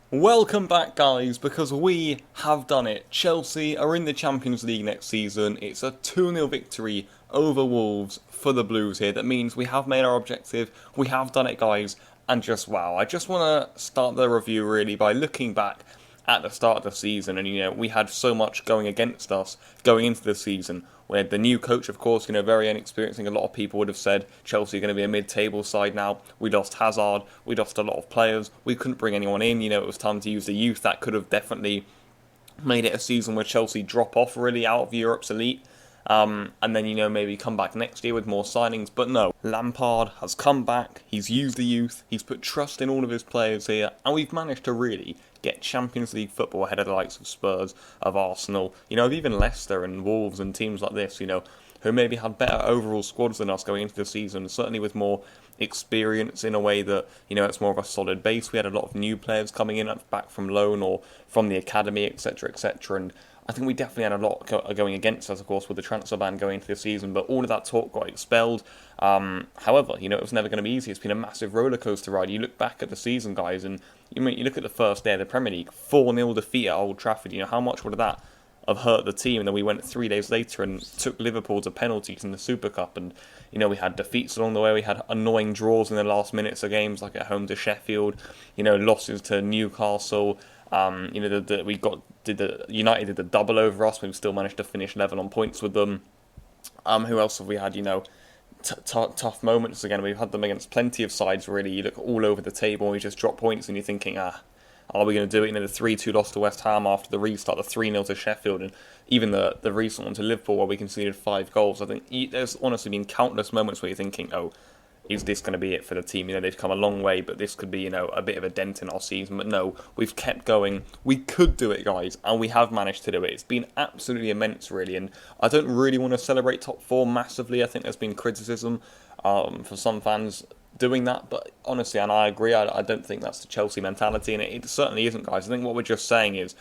Welcome back, guys, because we have done it. Chelsea are in the Champions League next season. It's a 2-0 victory over Wolves for the Blues here. That means we have made our objective. We have done it, guys. And just wow, I just want to start the review really by looking back at the start of the season. And, we had so much going against us going into the season. We had the new coach, of course, very inexperienced. A lot of people would have said Chelsea are going to be a mid-table side now. We lost Hazard. We lost a lot of players. We couldn't bring anyone in. It was time to use the youth. That could have definitely made it a season where Chelsea drop off really out of Europe's elite. And then, maybe come back next year with more signings. But no, Lampard has come back. He's used the youth. He's put trust in all of his players here. And we've managed to really get Champions League football ahead of the likes of Spurs, of Arsenal, of even Leicester and Wolves and teams like this, who maybe had better overall squads than us going into the season, certainly with more experience in a way that, it's more of a solid base. We had a lot of new players coming in back from loan or from the academy, etc., etc., and I think we definitely had a lot going against us, of course, with the transfer ban going into the season, but all of that talk got expelled. However, it was never going to be easy. It's been a massive rollercoaster ride. You look back at the season, guys, and you look at the first day of the Premier League, 4-0 defeat at Old Trafford. How much would that have hurt the team? And then we went 3 days later and took Liverpool to penalties in the Super Cup, and we had defeats along the way. We had annoying draws in the last minutes of games, like at home to Sheffield, losses to Newcastle. United did the double over us, but we still managed to finish level on points with them. Who else have we had? Tough moments again. We've had them against plenty of sides. Really, you look all over the table and we just drop points, and you're thinking, are we going to do it? The 3-2 loss to West Ham after the restart, the 3-0 to Sheffield, and even the recent one to Liverpool where we conceded 5 goals. I think there's honestly been countless moments where you're thinking, is this going to be it for the team? They've come a long way, but this could be, a bit of a dent in our season. But no, we've kept going. We could do it, guys, and we have managed to do it. It's been absolutely immense, really, and I don't really want to celebrate top 4 massively. I think there's been criticism for some fans doing that, but honestly, and I agree, I don't think that's the Chelsea mentality, and it certainly isn't, guys. I think what we're just saying is,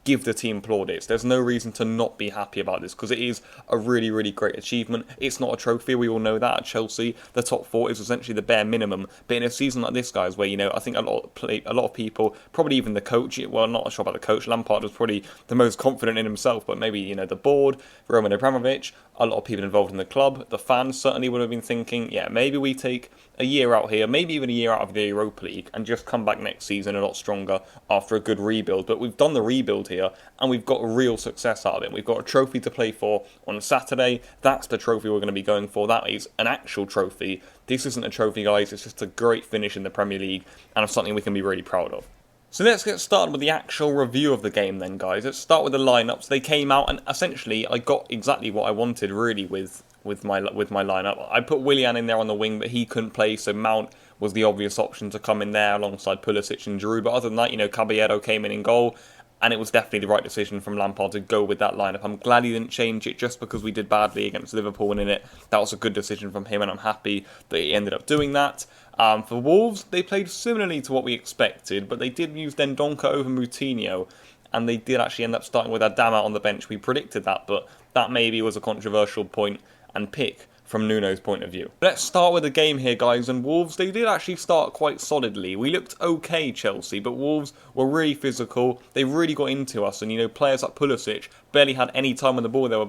give the team plaudits. There's no reason to not be happy about this because it is a really, really great achievement. It's not a trophy, we all know that. At Chelsea, the top 4 is essentially the bare minimum. But in a season like this, guys, where I think a lot of people, probably even the coach, well, I'm not sure about the coach. Lampard was probably the most confident in himself, but maybe the board, Roman Abramovich, a lot of people involved in the club, the fans certainly would have been thinking, yeah, maybe we take a year out here, maybe even a year out of the Europa League, and just come back next season a lot stronger after a good rebuild. But we've done the rebuild here, and we've got real success out of it. We've got a trophy to play for on Saturday. That's the trophy we're going to be going for. That is an actual trophy. This isn't a trophy, guys. It's just a great finish in the Premier League, and it's something we can be really proud of. So let's get started with the actual review of the game then, guys. Let's start with the lineups. They came out, and essentially I got exactly what I wanted, really, with my lineup. I put Willian in there on the wing, but he couldn't play, so Mount was the obvious option to come in there alongside Pulisic and Giroud. But other than that, Caballero came in goal, and it was definitely the right decision from Lampard to go with that lineup. I'm glad he didn't change it just because we did badly against Liverpool and in it. That was a good decision from him, and I'm happy that he ended up doing that. For Wolves, they played similarly to what we expected, but they did use Dendoncker over Moutinho, and they did actually end up starting with Adama on the bench. We predicted that, but that maybe was a controversial point and pick from Nuno's point of view. Let's start with the game here, guys, and Wolves, they did actually start quite solidly. We looked okay, Chelsea, but Wolves were really physical. They really got into us, and, players like Pulisic barely had any time on the ball. There were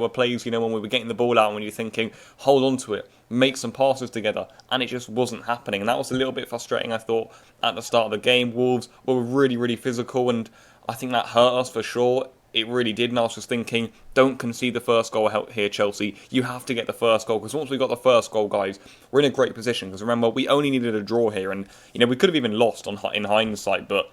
plays, when we were getting the ball out, when you're thinking, hold on to it, make some passes together, and it just wasn't happening, and that was a little bit frustrating, I thought, at the start of the game. Wolves were really, really physical, and I think that hurt us for sure. It really did, and I was just thinking, don't concede the first goal here, Chelsea. You have to get the first goal, because once we got the first goal, guys, we're in a great position, because remember, we only needed a draw here, and, we could have even lost in hindsight, but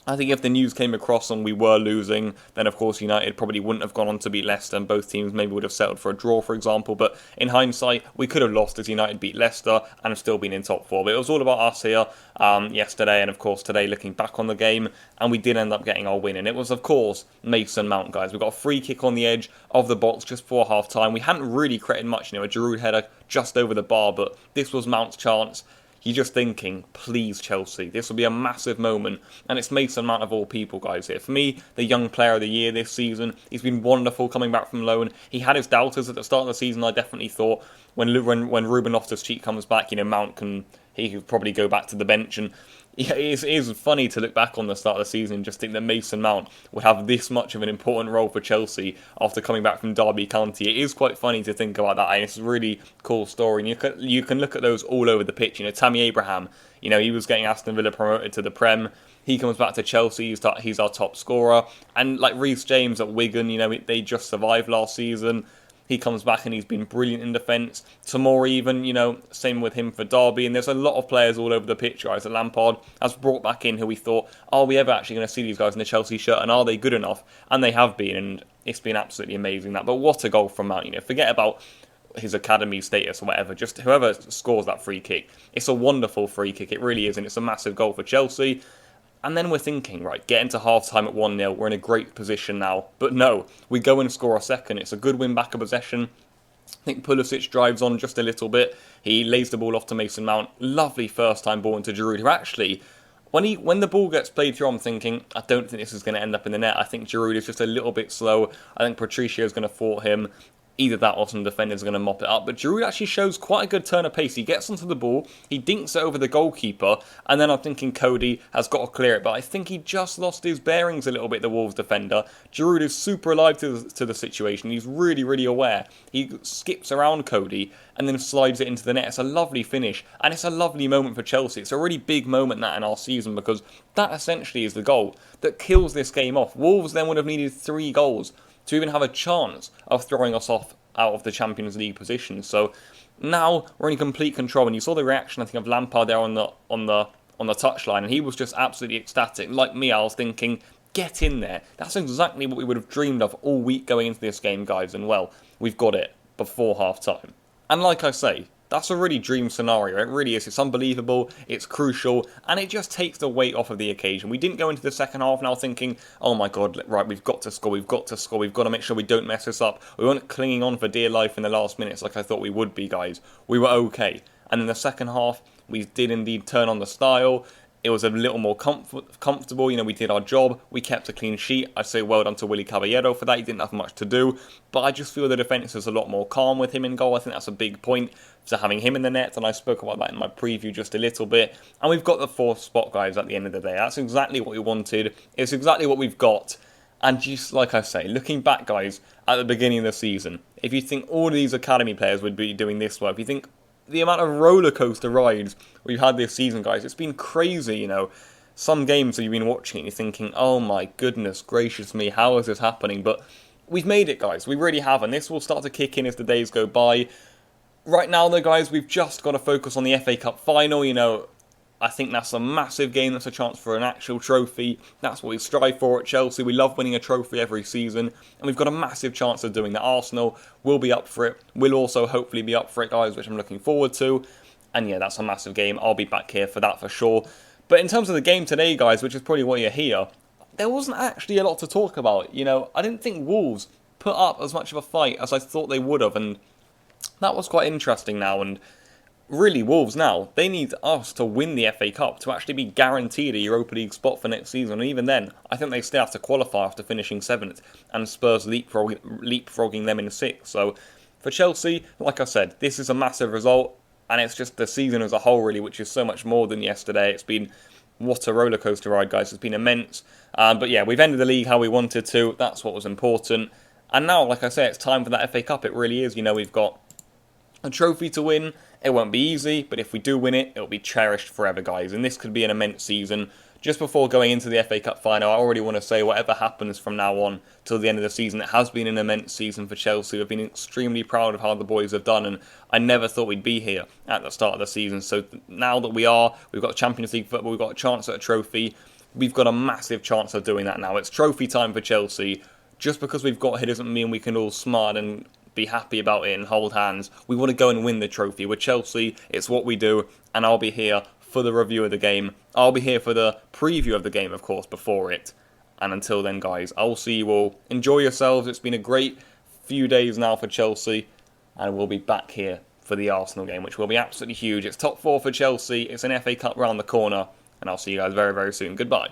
I think if the news came across and we were losing, then of course United probably wouldn't have gone on to beat Leicester, and both teams maybe would have settled for a draw, for example. But in hindsight, we could have lost as United beat Leicester and have still been in top 4. But it was all about us here yesterday, and of course today, looking back on the game, and we did end up getting our win. And it was, of course, Mason Mount, guys. We got a free kick on the edge of the box just before half-time. We hadn't really created much, a Giroud header just over the bar, but this was Mount's chance. You're just thinking, please, Chelsea, this will be a massive moment. And it's Mason Mount of all people, guys, here. For me, the young player of the year this season. He's been wonderful coming back from loan. He had his doubters at the start of the season. I definitely thought when Ruben Loftus-Cheek comes back, Mount can he could probably go back to the bench. And yeah, it is funny to look back on the start of the season and just think that Mason Mount would have this much of an important role for Chelsea after coming back from Derby County. It is quite funny to think about that, and it's a really cool story. And you can look at those all over the pitch. Tammy Abraham, he was getting Aston Villa promoted to the Prem. He comes back to Chelsea, he's our top scorer. And like Reece James at Wigan, they just survived last season. He comes back and he's been brilliant in defence. Tomori even, same with him for Derby. And there's a lot of players all over the pitch, guys, that Lampard has brought back in who we thought, are we ever actually going to see these guys in the Chelsea shirt? And are they good enough? And they have been, and it's been absolutely amazing that. But what a goal from Mount, forget about his academy status or whatever. Just whoever scores that free kick, it's a wonderful free kick. It really is, and it's a massive goal for Chelsea. And then we're thinking, right, get into half-time at 1-0. We're in a great position now. But no, we go and score a second. It's a good win back of possession. I think Pulisic drives on just a little bit. He lays the ball off to Mason Mount. Lovely first-time ball into Giroud, who actually, when the ball gets played through, I'm thinking, I don't think this is going to end up in the net. I think Giroud is just a little bit slow. I think Patricio is going to thwart him. Either that or some defenders are going to mop it up. But Giroud actually shows quite a good turn of pace. He gets onto the ball, he dinks it over the goalkeeper, and then I'm thinking Cody has got to clear it. But I think he just lost his bearings a little bit, the Wolves defender. Giroud is super alive to the situation. He's really, really aware. He skips around Cody and then slides it into the net. It's a lovely finish, and it's a lovely moment for Chelsea. It's a really big moment that in our season, because that essentially is the goal that kills this game off. Wolves then would have needed 3 goals to even have a chance of throwing us off out of the Champions League position. So now we're in complete control, and you saw the reaction, I think, of Lampard there on the touchline, and he was just absolutely ecstatic. Like me, I was thinking, get in there. That's exactly what we would have dreamed of all week going into this game, guys, and well, we've got it before half-time. And like I say, that's a really dream scenario. It really is. It's unbelievable. It's crucial. And it just takes the weight off of the occasion. We didn't go into the second half now thinking, oh my God, right, we've got to score. We've got to make sure we don't mess this up. We weren't clinging on for dear life in the last minutes like I thought we would be, guys. We were okay. And in the second half, we did indeed turn on the style. It was a little more comfortable. We did our job. We kept a clean sheet. I say well done to Willy Caballero for that. He didn't have much to do. But I just feel the defence is a lot more calm with him in goal. I think that's a big point to having him in the net. And I spoke about that in my preview just a little bit. And we've got the 4th spot, guys, at the end of the day. That's exactly what we wanted. It's exactly what we've got. And just like I say, looking back, guys, at the beginning of the season, if you think all of these academy players would be doing this well, if you think the amount of roller coaster rides we've had this season, guys, it's been crazy. Some games that you've been watching and you're thinking, oh my goodness gracious me, how is this happening? But we've made it, guys. We really have, and this will start to kick in as the days go by. Right now, though, guys, we've just got to focus on the FA Cup final. I think that's a massive game. That's a chance for an actual trophy. That's what we strive for at Chelsea. We love winning a trophy every season, and we've got a massive chance of doing that. Arsenal will be up for it. We'll also hopefully be up for it, guys, which I'm looking forward to. And yeah, that's a massive game. I'll be back here for that for sure. But in terms of the game today, guys, which is probably why you're here, there wasn't actually a lot to talk about. I didn't think Wolves put up as much of a fight as I thought they would have, and that was quite interesting now. And really, Wolves now, they need us to win the FA Cup to actually be guaranteed a Europa League spot for next season. And even then, I think they still have to qualify after finishing 7th, and Spurs leapfrogging them in 6th. So for Chelsea, like I said, this is a massive result, and it's just the season as a whole, really, which is so much more than yesterday. It's been, what a roller coaster ride, guys. It's been immense. But yeah, we've ended the league how we wanted to. That's what was important. And now, like I say, it's time for that FA Cup. It really is. We've got a trophy to win. It won't be easy, but if we do win it, it'll be cherished forever, guys. And this could be an immense season. Just before going into the FA Cup final, I already want to say whatever happens from now on till the end of the season, it has been an immense season for Chelsea. We've been extremely proud of how the boys have done, and I never thought we'd be here at the start of the season. So now that we've got Champions League football, we've got a chance at a trophy. We've got a massive chance of doing that now. It's trophy time for Chelsea. Just because we've got it doesn't mean we can all smile and be happy about it and hold hands. We want to go and win the trophy. We're Chelsea, it's what we do, and I'll be here for the review of the game. I'll be here for the preview of the game, of course, before it. And until then, guys, I'll see you all. Enjoy yourselves. It's been a great few days now for Chelsea, and we'll be back here for the Arsenal game, which will be absolutely huge. It's top 4 for Chelsea. It's an FA Cup round the corner, and I'll see you guys very, very soon. Goodbye.